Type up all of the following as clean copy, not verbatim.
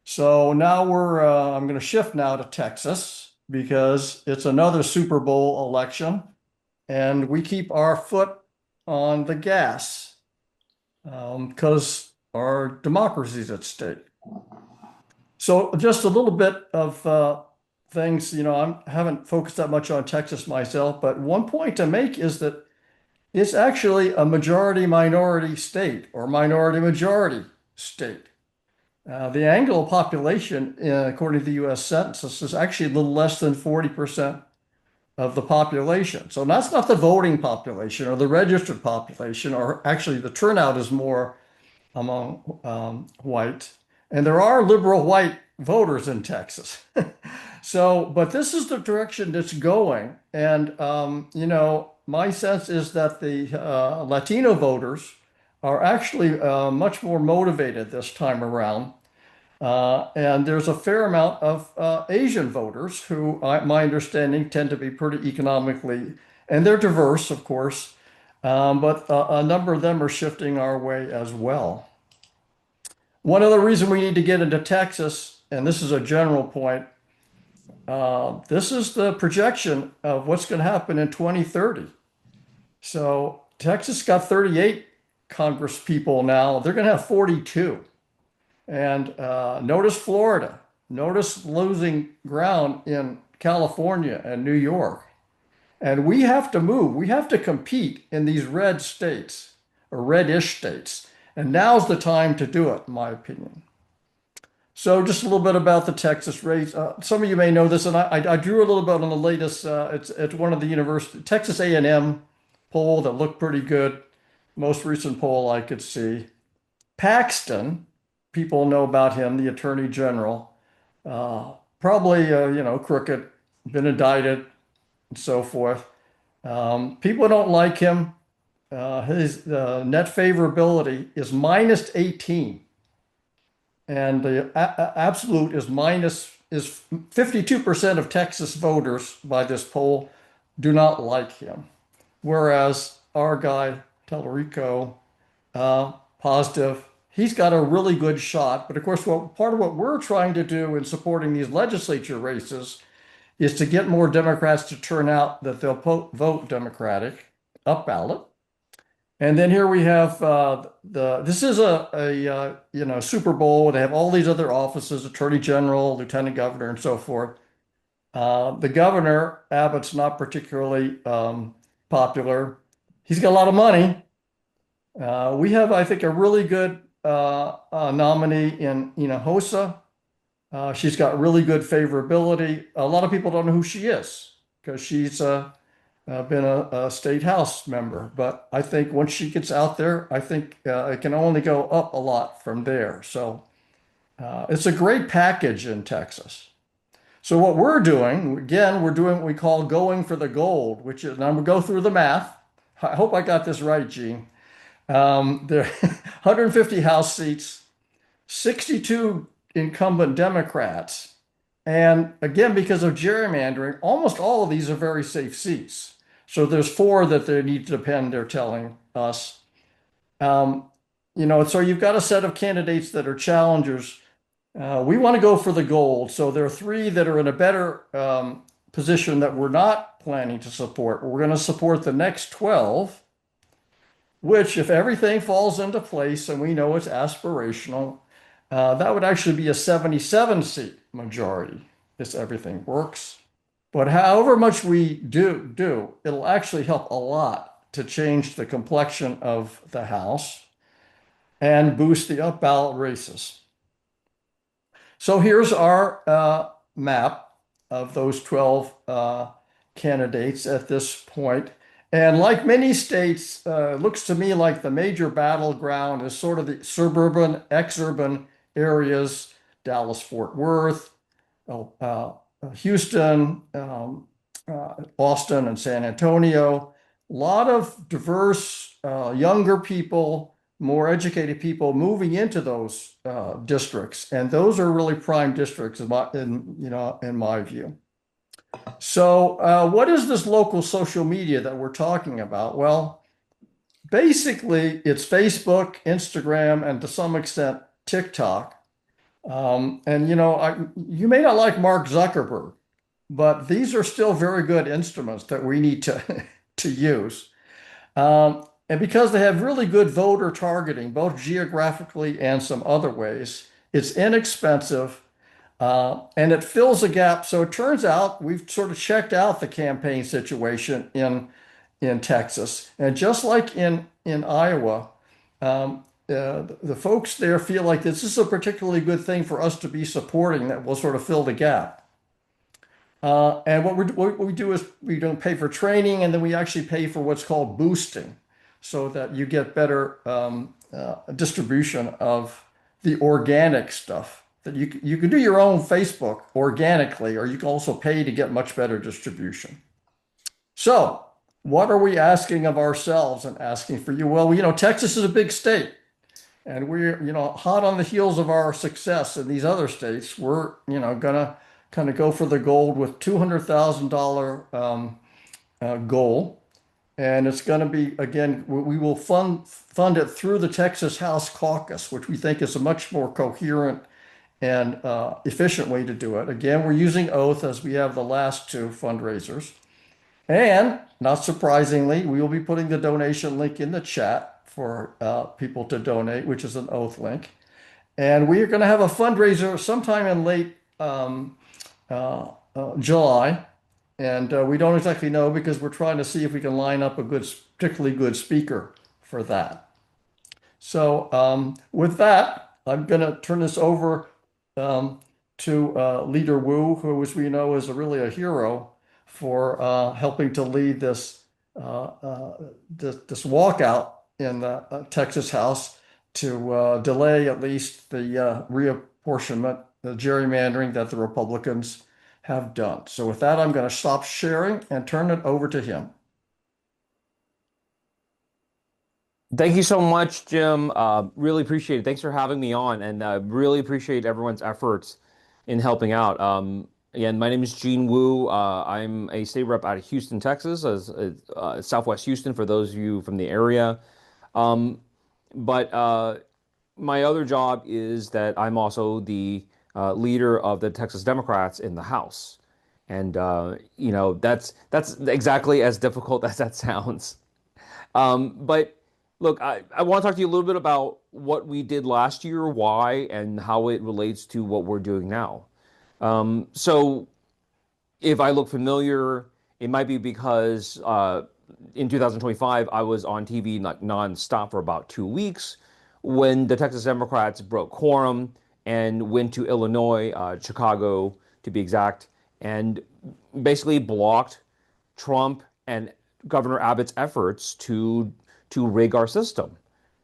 So now I'm going to shift now to Texas because it's another Super Bowl election and we keep our foot on the gas because our democracy is at stake. So just a little bit of things, I haven't focused that much on Texas myself, but one point to make is that it's actually a majority minority state or minority majority state. The Anglo population, according to the US Census, is actually a little less than 40% of the population. So that's not the voting population or the registered population, or actually the turnout is more among white. And there are liberal white voters in Texas. So, but this is the direction that's going. And, my sense is that the Latino voters are actually much more motivated this time around and there's a fair amount of Asian voters who, my understanding, tend to be pretty economically, and they're diverse, of course, but a number of them are shifting our way as well. One other reason we need to get into Texas, and this is a general point, this is the projection of what's going to happen in 2030. So Texas got 38 Congress people now. They're going to have 42. And notice Florida. Notice losing ground in California and New York. And we have to move. We have to compete in these red states or reddish states. And now's the time to do it, in my opinion. So just a little bit about the Texas race. Some of you may know this, and I drew a little bit on the latest. It's one of the university Texas A&M poll that looked pretty good. Most recent poll I could see. Paxton, people know about him, the Attorney General, probably crooked, been indicted, and so forth. People don't like him. His net favorability is minus 18, and the absolute is 52% of Texas voters by this poll do not like him, whereas our guy Tellerico, positive. He's got a really good shot. But of course, part of what we're trying to do in supporting these legislature races is to get more Democrats to turn out that they'll vote Democratic up ballot. And then here we have this is a Super Bowl. They have all these other offices, Attorney General, Lieutenant Governor, and so forth. The governor, Abbott's not particularly popular. He's got a lot of money. We have, I think, a really good nominee in Hosa. She's got really good favorability. A lot of people don't know who she is because she's been a state house member. But I think once she gets out there, I think it can only go up a lot from there. So it's a great package in Texas. So what we're doing, again, we're doing what we call going for the gold, which is, and I'm going to go through the math. I hope I got this right, Gene. There are 150 House seats, 62 incumbent Democrats. And again, because of gerrymandering, almost all of these are very safe seats. So there's four that they need to depend, they're telling us. So you've got a set of candidates that are challengers. We want to go for the gold. So there are three that are in a better position that we're not planning to support. We're going to support the next 12, which, if everything falls into place and we know it's aspirational, that would actually be a 77 seat majority if everything works. But however much we do, it'll actually help a lot to change the complexion of the House and boost the up ballot races. So here's our map of those 12 candidates at this point. And like many states, it looks to me like the major battleground is sort of the suburban, exurban areas, Dallas, Fort Worth, Houston, Austin, and San Antonio. A lot of diverse, younger people, more educated people moving into those districts, and those are really prime districts in my view. So, what is this local social media that we're talking about? Well, basically, it's Facebook, Instagram, and to some extent, TikTok. And you may not like Mark Zuckerberg, but these are still very good instruments that we need to to use. And because they have really good voter targeting, both geographically and some other ways, it's inexpensive, and it fills a gap. So it turns out we've sort of checked out the campaign situation in Texas, and just like in Iowa, the folks there feel like this is a particularly good thing for us to be supporting that will sort of fill the gap. And what we do is we don't pay for training, and then we actually pay for what's called boosting, so that you get better distribution of the organic stuff. That you can do your own Facebook organically, or you can also pay to get much better distribution. So, what are we asking of ourselves and asking for you? Well, Texas is a big state, and we're, hot on the heels of our success in these other states. We're, gonna kind of go for the gold with $200,000 goal. And it's going to be, again, we will fund it through the Texas House Caucus, which we think is a much more coherent and efficient way to do it. Again, we're using oath as we have the last two fundraisers. And not surprisingly, we will be putting the donation link in the chat for people to donate, which is an oath link. And we are going to have a fundraiser sometime in late July. And we don't exactly know because we're trying to see if we can line up a particularly good speaker for that. So with that, I'm going to turn this over to Leader Wu, who, as we know, is really a hero for helping to lead this walkout in the Texas House to delay at least the reapportionment, the gerrymandering that the Republicans have done. So with that, I'm going to stop sharing and turn it over to him. Thank you so much, Jim. Really appreciate it. Thanks for having me on, and really appreciate everyone's efforts in helping out. Again, my name is Gene Wu. I'm a state rep out of Houston, Texas, as Southwest Houston for those of you from the area. Um, but my other job is that I'm also the leader of the Texas Democrats in the House, and that's exactly as difficult as that sounds. But look, I want to talk to you a little bit about what we did last year, why, and how it relates to what we're doing now. So if I look familiar, it might be because in 2025, I was on TV like nonstop for about 2 weeks when the Texas Democrats broke quorum and went to Illinois, Chicago to be exact, and basically blocked Trump and Governor Abbott's efforts to rig our system,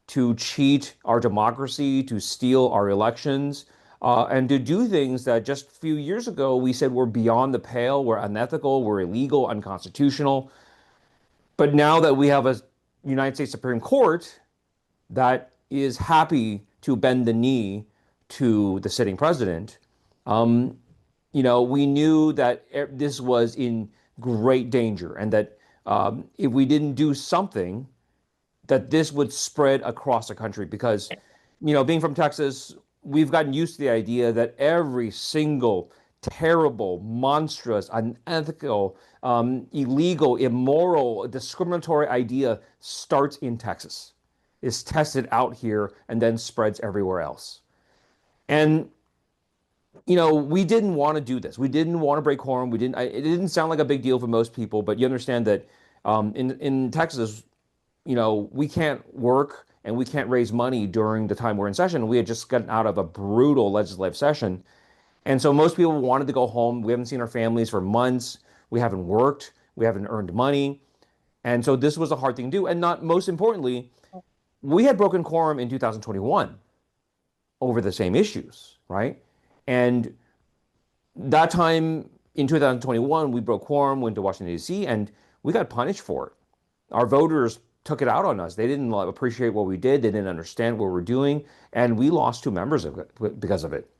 to cheat our democracy, to steal our elections, and to do things that just a few years ago we said were beyond the pale, were unethical, were illegal, unconstitutional. But now that we have a United States Supreme Court that is happy to bend the knee to the sitting president, um, we knew that this was in great danger and that if we didn't do something, that this would spread across the country because, being from Texas, we've gotten used to the idea that every single terrible, monstrous, unethical, illegal, immoral, discriminatory idea starts in Texas, is tested out here, and then spreads everywhere else. And we didn't want to do this. We didn't want to break quorum. It didn't sound like a big deal for most people, but you understand that in Texas, we can't work and we can't raise money during the time we're in session. We had just gotten out of a brutal legislative session. And so most people wanted to go home. We haven't seen our families for months. We haven't worked. We haven't earned money. And so this was a hard thing to do. And not most importantly, we had broken quorum in 2021 over the same issues, right? And that time in 2021, we broke quorum, went to Washington, D.C., and we got punished for it. Our voters took it out on us. They didn't appreciate what we did. They didn't understand what we're doing. And we lost two members of it because of it.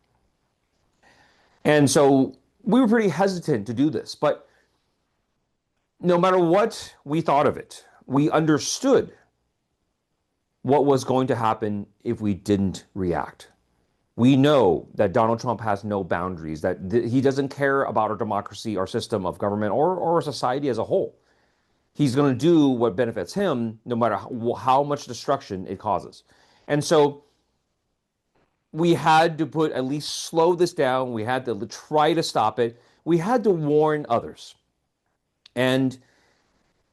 And so we were pretty hesitant to do this. But no matter what we thought of it, we understood what was going to happen if we didn't react. We know that Donald Trump has no boundaries, that he doesn't care about our democracy, our system of government, or our society as a whole. He's going to do what benefits him, no matter how much destruction it causes. And so we had to put at least slow this down. We had to try to stop it. We had to warn others. And,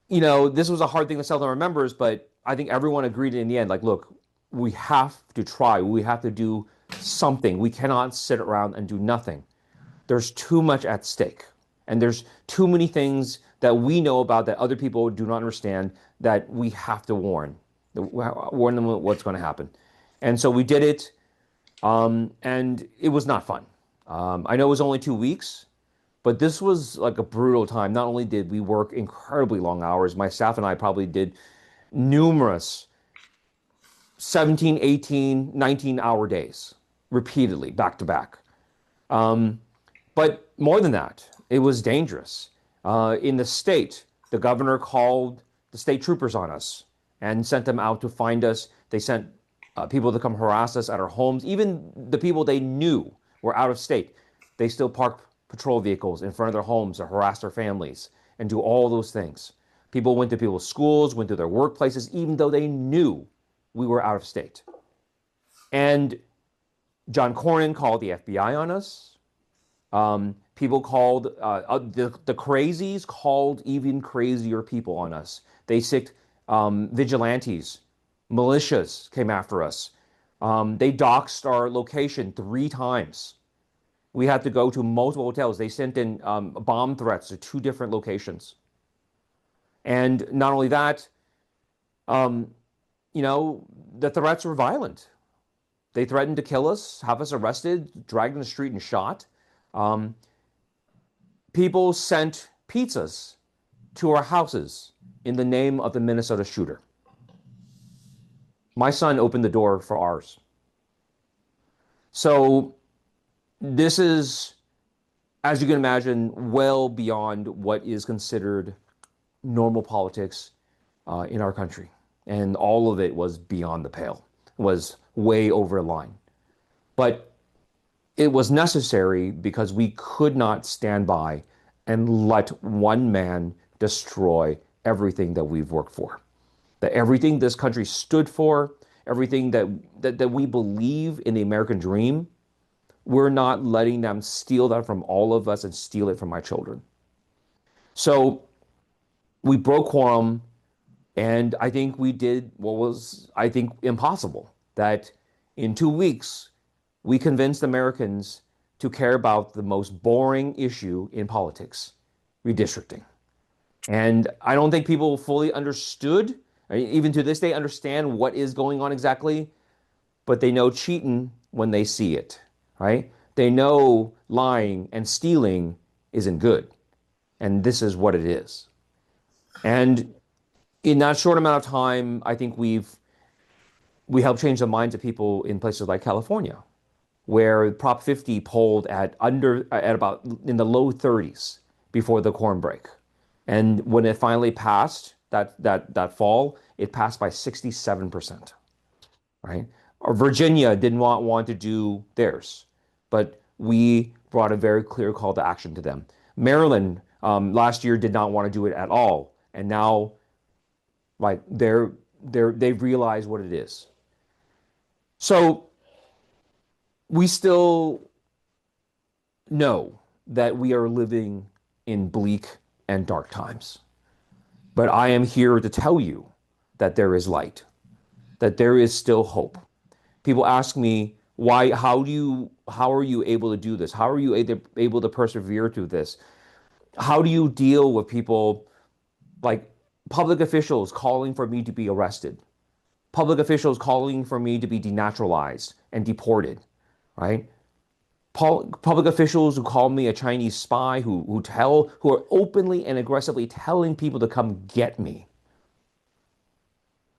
this was a hard thing to sell to our members, but I think everyone agreed in the end, like, look, we have to try. We have to do something. We cannot sit around and do nothing. There's too much at stake. And there's too many things that we know about that other people do not understand that we have to warn them what's going to happen. And so we did it. And it was not fun. I know it was only 2 weeks, but this was like a brutal time. Not only did we work incredibly long hours, my staff and I probably did numerous 17, 18, 19-hour days repeatedly, back to back. But more than that, it was dangerous. In the state, the governor called the state troopers on us and sent them out to find us. They sent people to come harass us at our homes. Even the people they knew were out of state, they still parked patrol vehicles in front of their homes to harass their families and do all those things. People went to people's schools, went to their workplaces, even though they knew we were out of state. And John Cornyn called the FBI on us. People called, the crazies called even crazier people on us. They sicked vigilantes. Militias came after us. They doxed our location 3 times. We had to go to multiple hotels. They sent in bomb threats to 2 different locations. And not only that, the threats were violent. They threatened to kill us, have us arrested, dragged in the street and shot. People sent pizzas to our houses in the name of the Minnesota shooter. My son opened the door for ours. So this is, as you can imagine, well beyond what is considered normal politics in our country. And all of it was beyond the pale, was way over the line. But it was necessary because we could not stand by and let one man destroy everything that we've worked for. That everything this country stood for, everything that we believe in the American dream, we're not letting them steal that from all of us and steal it from my children. So we broke quorum, and I think we did what was, I think, impossible. That in 2 weeks, we convinced Americans to care about the most boring issue in politics, redistricting. And I don't think people fully understood, even to this day, understand what is going on exactly, but they know cheating when they see it, right? They know lying and stealing isn't good. And this is what it is. And in that short amount of time, I think we helped change the minds of people in places like California, where Prop 50 polled at about in the low 30s before the quorum break. And when it finally passed that fall, it passed by 67%, right? Or Virginia didn't want to do theirs, but we brought a very clear call to action to them. Maryland last year did not want to do it at all, and now, like, they've realized what it is. So we still know that we are living in bleak and dark times. But I am here to tell you that there is light, that there is still hope. People ask me, how are you able to do this? How are you able to persevere through this? How do you deal with people like public officials calling for me to be arrested? Public officials calling for me to be denaturalized and deported, right? Public officials who call me a Chinese spy, who are openly and aggressively telling people to come get me.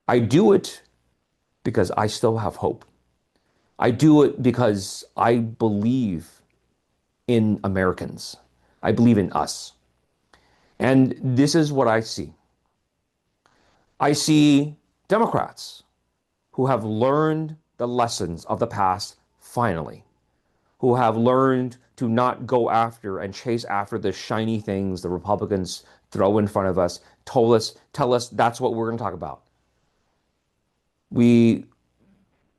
I do it because I still have hope. I do it because I believe in Americans. I believe in us. And this is what I see. I see Democrats who have learned the lessons of the past finally, who have learned to not go after and chase after the shiny things the Republicans throw in front of us, tell us that's what we're going to talk about. We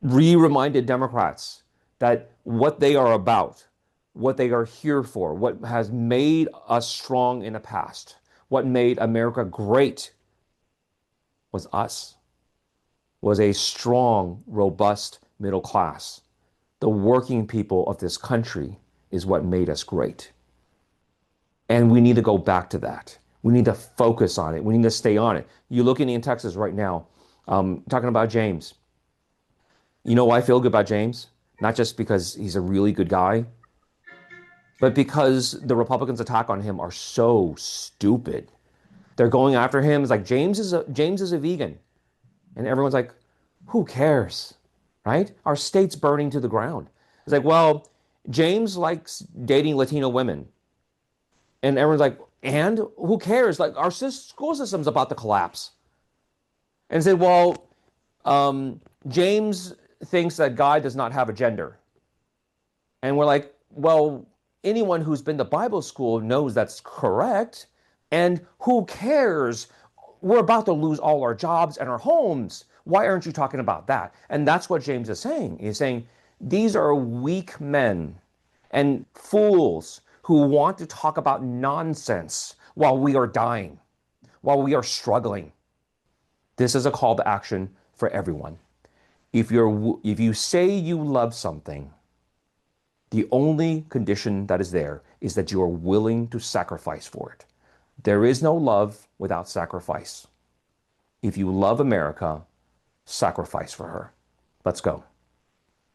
reminded Democrats that what they are about, what they are here for, what has made us strong in the past, what made America great was us, was a strong, robust middle class. The working people of this country is what made us great. And we need to go back to that. We need to focus on it. We need to stay on it. You're looking in Texas right now, talking about James. You know why I feel good about James? Not just because he's a really good guy, but because the Republicans' attack on him are so stupid. They're going after him. It's like James is a vegan. And everyone's like, who cares? Right? Our state's burning to the ground. It's like, well, James likes dating Latino women. And everyone's like, and who cares? Like our school system's about to collapse. And said, well, James thinks that God does not have a gender. And we're like, well, anyone who's been to Bible school knows that's correct. And who cares? We're about to lose all our jobs and our homes. Why aren't you talking about that? And that's what James is saying. He's saying these are weak men and fools who want to talk about nonsense while we are dying, while we are struggling. This is a call to action for everyone. If you say you love something, the only condition that is there is that you are willing to sacrifice for it. There is no love without sacrifice. If you love America, sacrifice for her. Let's go.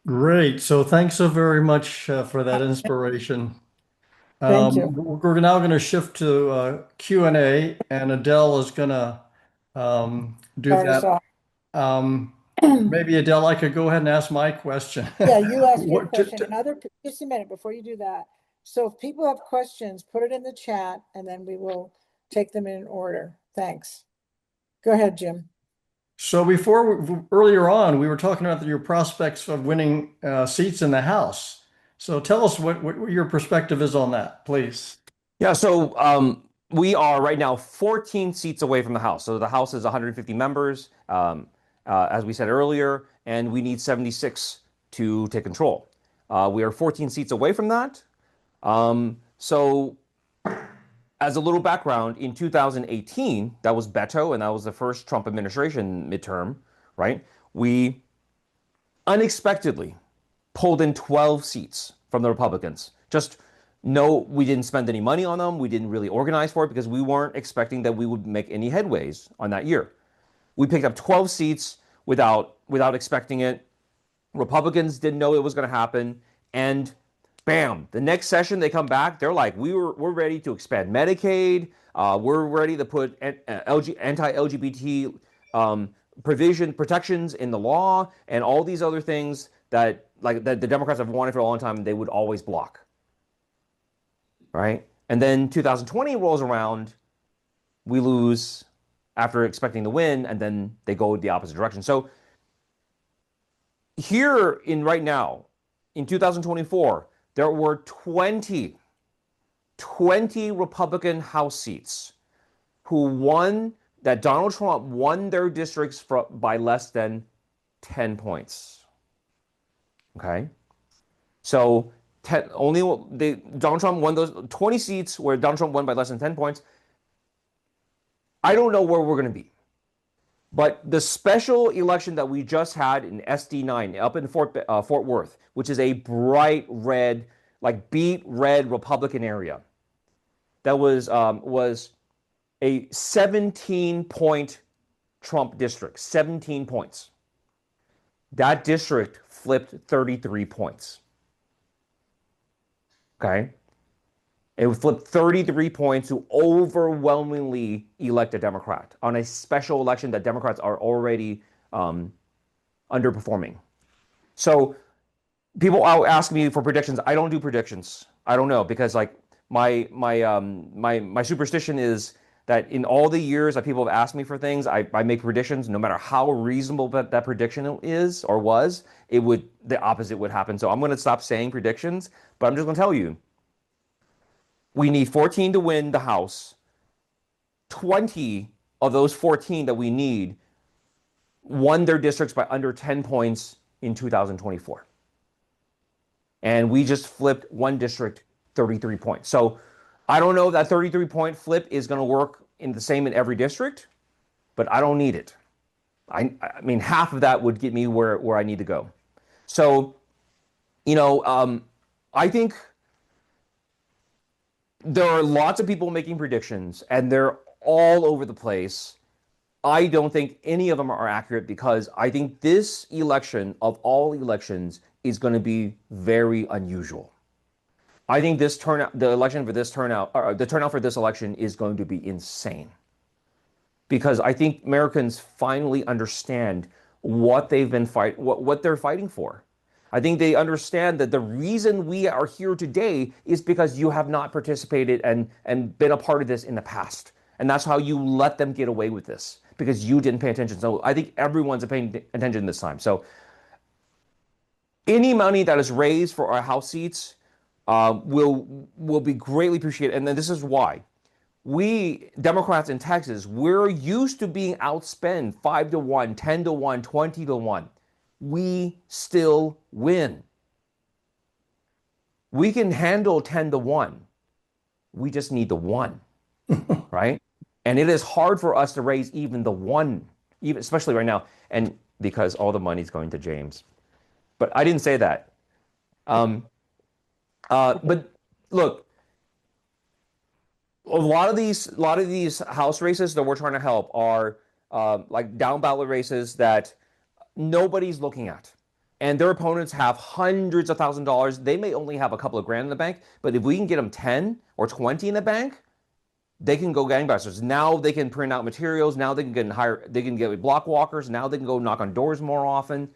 Great. So thanks so very much for that inspiration. Thank you. We're now going to shift to Q&A, and Adele is going to do Start us that. off. Maybe Adele, I could go ahead and ask my question. Yeah, you ask your What- question. Just a minute before you do that. So if people have questions, put it in the chat and then we will take them in order. Thanks. Go ahead, Jim. So earlier on, we were talking about your prospects of winning seats in the House. So tell us what your perspective is on that, please. Yeah, so we are right now 14 seats away from the House. So the House is 150 members, as we said earlier, and we need 76 to take control. We are 14 seats away from that. So as a little background, in 2018, that was Beto, and that was the first Trump administration midterm, right? We unexpectedly pulled in 12 seats from the Republicans. Just no, we didn't spend any money on them. We didn't really organize for it because we weren't expecting that we would make any headways on that year. We picked up 12 seats without expecting it. Republicans didn't know it was going to happen, and bam! The next session they come back. They're like, we're ready to expand Medicaid. We're ready to put anti-LGBT protections in the law, and all these other things that the Democrats have wanted for a long time, and they would always block. Right? And then 2020 rolls around, we lose after expecting to win, and then they go the opposite direction. So here right now, in 2024, there were 20 Republican House seats that Donald Trump won their districts by less than 10 points. Okay? So Donald Trump won those 20 seats where Donald Trump won by less than 10 points. I don't know where we're going to be. But the special election that we just had in SD9 up in Fort Worth, which is a bright red, like beet red Republican area, that was a 17-point Trump district, 17 points. That district flipped 33 points. Okay? It would flip 33 points to overwhelmingly elect a Democrat on a special election that Democrats are already underperforming. So people ask me for predictions. I don't do predictions. I don't know because like my superstition is that in all the years that people have asked me for things, I make predictions, no matter how reasonable that prediction is or was, the opposite would happen. So I'm going to stop saying predictions, but I'm just going to tell you, we need 14 to win the House. 20 of those 14 that we need won their districts by under 10 points in 2024. And we just flipped one district 33 points. So I don't know if that 33-point flip is going to work in the same in every district, but I don't need it. I mean, half of that would get me where I need to go. So, I think there are lots of people making predictions, and they're all over the place. I don't think any of them are accurate because I think this election of all elections is going to be very unusual. I think this turnout, the election for this turnout, or the turnout for this election is going to be insane. Because I think Americans finally understand what they've been what they're fighting for. I think they understand that the reason we are here today is because you have not participated and been a part of this in the past. And that's how you let them get away with this, because you didn't pay attention. So I think everyone's paying attention this time. So any money that is raised for our House seats will be greatly appreciated. And then this is why. We Democrats in Texas, we're used to being outspent 5-1, 10-1, 20-1. We still win. We can handle 10-1. We just need the one, right? And it is hard for us to raise even the one, even especially right now, and because all the money's going to James. But I didn't say that. But look, a lot of these House races that we're trying to help are like down ballot races that nobody's looking at. And their opponents have hundreds of $1,000s. They may only have a couple of grand in the bank, but if we can get them 10 or 20 in the bank, they can go gangbusters. Now they can print out materials. Now they can get block walkers. Now they can go knock on doors more often.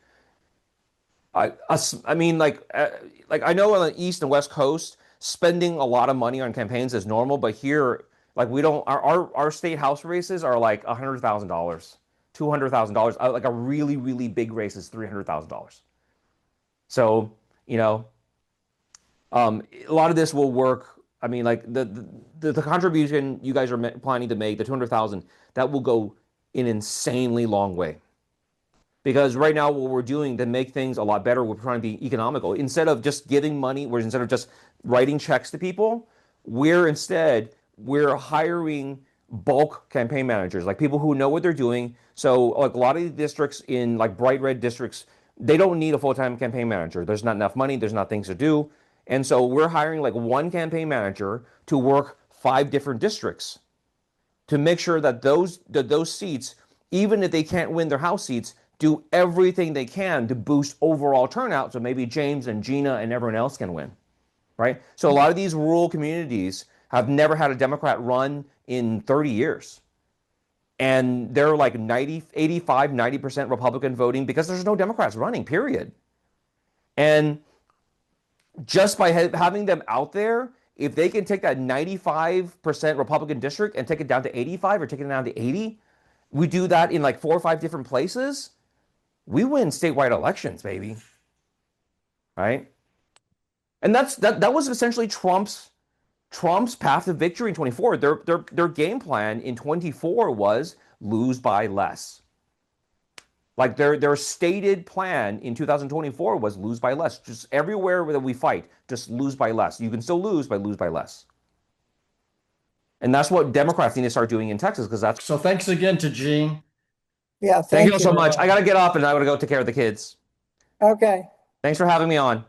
I mean, like I know on the East and West Coast, spending a lot of money on campaigns is normal, but here, like we don't. Our state House races are like $100,000, $200,000. Like a really really big race is $300,000. So a lot of this will work. I mean, like the contribution you guys are planning to make, the 200,000, that will go an insanely long way. Because right now, what we're doing to make things a lot better, we're trying to be economical. Instead of just giving money, instead of just writing checks to people, we're hiring bulk campaign managers, like people who know what they're doing. So like a lot of the districts in like bright red districts, they don't need a full-time campaign manager. There's not enough money. There's not things to do. And so we're hiring like one campaign manager to work 5 different districts to make sure that those seats, even if they can't win their House seats, do everything they can to boost overall turnout so maybe James and Gina and everyone else can win, right? So a lot of these rural communities have never had a Democrat run in 30 years. And they're like 85, 90% Republican voting because there's no Democrats running, period. And just by having them out there, if they can take that 95% Republican district and take it down to 85 or take it down to 80, we do that in like 4 or 5 different places, we win statewide elections, baby. Right? And that was essentially Trump's path to victory in 24. Their game plan in 24 was lose by less. Like their stated plan in 2024 was lose by less. Just everywhere that we fight, just lose by less. You can still lose by less. And that's what Democrats need to start doing in Texas, because that's. So thanks again to Gene. Yeah, Thank thank you you. so much. I got to get off and I got to go take care of the kids. Okay. Thanks for having me on.